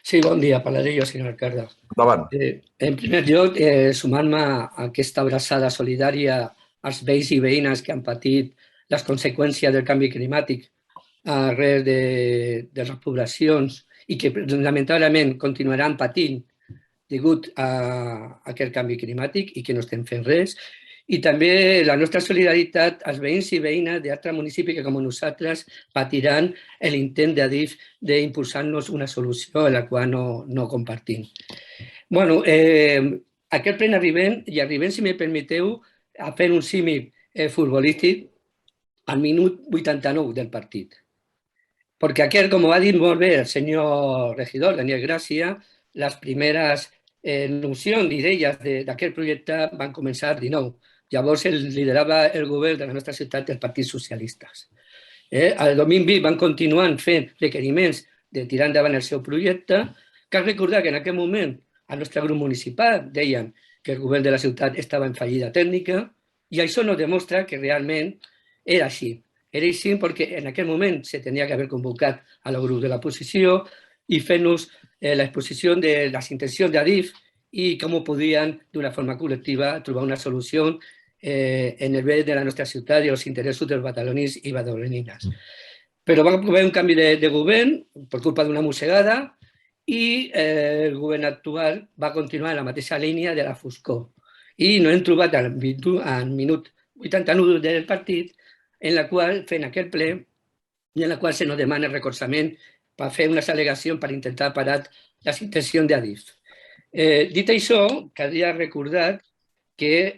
Sí, bon dia. Parlaré jo, senyor alcalde. Endavant. En primer lloc, sumant-me a aquesta abraçada solidària als veïns i veïnes que han patit les conseqüències del canvi climàtic arrel de les poblacions i que lamentablement continuaran patint degut a aquest canvi climàtic i que no estem fent res. I també la nostra solidaritat als veïns i veïnes d'altres municipis que, com nosaltres, patiran l'intent d'Adif d'impulsar-nos una solució a la qual no compartim. Bueno, aquest ple arribem, si me permeteu, a fer un símil futbolístic al minut 89 del partit. Perquè aquest, com ha dit molt bé el senyor regidor, Daniel Gràcia, les primeres nocions i idees d'aquest projecte van començar el 19. Llavors liderava el govern de la nostra ciutat els partits socialistes. El 2020 van continuar fent requeriments de tirar endavant el seu projecte. Cal recordar que en aquell moment el nostre grup municipal deien que el govern de la ciutat estava en fallida tècnica i això nos demostra que realment era així. Era així perquè en aquell moment se tenia que haver convocat a los grups de l'oposició i fer-nos l'exposició de les intencions d'Adif i com podien, d'una forma col·lectiva, trobar una solució en el bé de la nostra ciutat i els interessos dels badalonins i badalonines. Però va haver un canvi de govern per culpa d'una mossegada i el govern actual va continuar en la mateixa línia de la foscor. I no hem trobat al minut 89 del partit en la qual fem aquest ple i en la qual se nos demana recolzament per fer unes al·legacions per intentar parar les intencions d'Adif. Dit això, caldria recordar que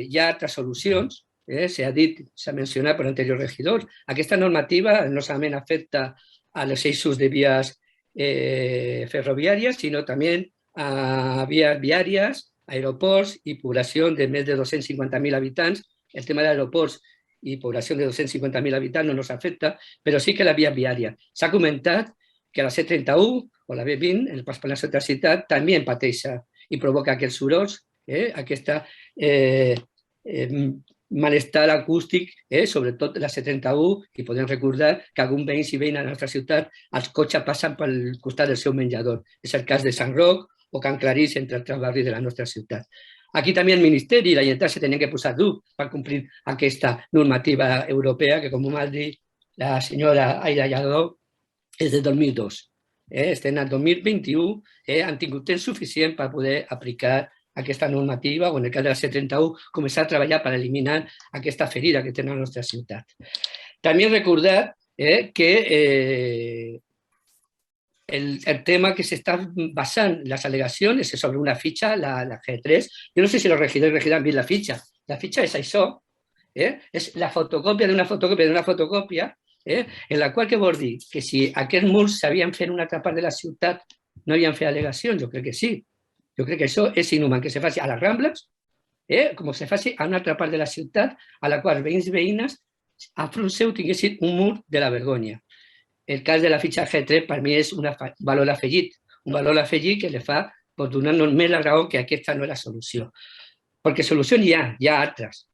hi ha altres solucions, s'ha mencionat per l'anterior regidor. Aquesta normativa no solament afecta a los eixos de vías ferroviàries, sinó també a vías viàries, aeroports i població de més de 250.000 habitants. El tema d'aeroports i població de 250.000 habitants no ens afecta, però sí que la via viària. S'ha comentat que la C31 o la B20, el pas per la nostra ciutat, també pateix i provoca aquests sorolls, aquest malestar acústic, sobretot la C31, i podem recordar que alguns veïns i veïnes de la nostra ciutat els cotxes passen pel costat del seu menjador. És el cas de Sant Roc o Can Clarís, entre altres barris de la nostra ciutat. Aquí també el Ministeri i la Generalitat se tenien que posar dur per complir aquesta normativa europea que, com m'ha dit la senyora Aida Lladó, és del 2002. Estem al 2021, han tingut temps suficient per poder aplicar aquesta normativa o, en el cas de la C31, començar a treballar per eliminar aquesta ferida que té la nostra ciutat. També recordar que el tema que se está basando en las alegaciones es sobre una ficha, la G3. Yo no sé si los regidores y regidoras han visto la ficha. La ficha es això, és la fotocòpia d'una fotocòpia d'una fotocòpia, en la qual què vol dir? Que si aquests murs s'havien fet en una altra part de la ciutat no havien fet al·legacions, jo crec que sí. Jo crec que això és inhumà, que se faci a les Rambles, com se faci a una altra part de la ciutat, a la qual veïns i veïnes a front seu tinguessin un mur de la vergonya. El cas de la fitxa G3 per mi és un valor afegit que li fa donar-nos més la raó que aquesta no és la solució. Perquè solucions hi ha altres.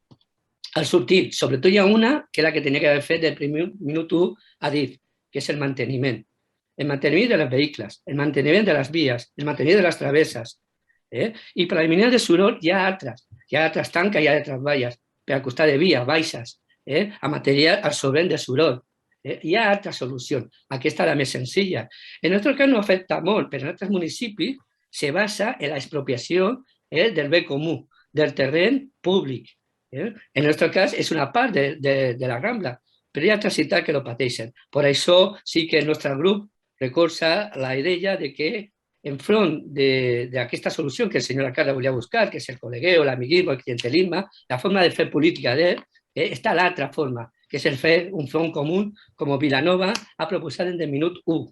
Al sortit, sobretot hi ha una que és la que tenia que haver fet del primer minut 1 a dir, que és el manteniment. El manteniment dels vehicles, el manteniment de les vies, el manteniment de les travesses. I per eliminar el soroll hi ha altres. Hi ha altres tanques, hi ha altres valles, per al costat de vies baixes, a material absorbent de soroll. Hi ha altres solucions. Aquesta és la més senzilla. En el nostre cas no afecta molt, però en altres municipis se basa en l'expropiació del bé comú, del terreny públic. En el nostre cas és una part de la Rambla, però hi ha altres ciutats que no pateixen. Per això sí que el nostre grup recolza la idea de que enfront d'aquesta solució que el senyor alcalde volia buscar, que és el col·legueo, l'amiguisme, el clientelisme, la forma de fer política d'ell, està l'altra forma, que és el fer un front comú, com Vilanova ha proposat des del minut 1.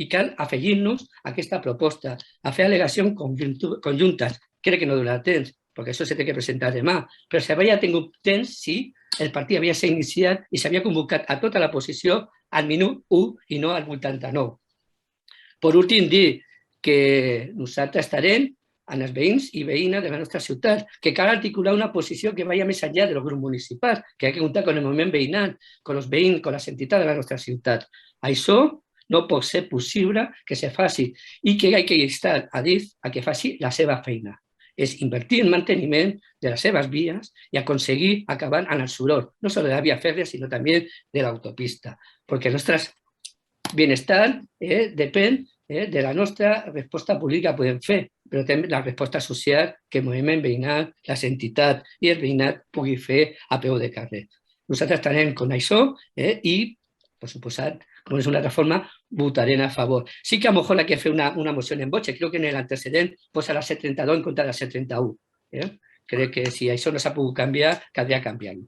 I cal afegir-nos a aquesta proposta, a fer al·legacions conjuntes. Crec que no donarà temps, perquè això s'ha de presentar demà, però s'havia tingut temps si el partit havia estat iniciat i s'havia convocat a tota la posició al minut 1 i no al 89. Per últim, dir que nosaltres estarem amb els veïns i veïnes de la nostra ciutat, que cal articular una posició que vaya més enllà dels grups municipals, que hay que comptar con el moviment veïnal, con els veïns, con les entitats de la nostra ciutat. Això no pot ser possible que se faci i que hi ha que instar a DIF a que faci la seva feina. És invertir en manteniment de les seves vies i aconseguir acabar amb el soroll, no només de la via fèrria, sinó també de l'autopista, perquè el nostre benestar depèn de la nostra resposta política que podem fer, però també la resposta social que el moviment veïnal, les entitats i el veïnat pugui fer a peu de carrer. Nosaltres estarem amb això i, per suposat, com és una reforma, votarem a favor. Sí que a lo mejor hay que hacer una moción en boche. Creo que en el antecedente posa la C32 en contra de la C31. Crec que si això no s'ha pogut canviar, caldria canviar-ho.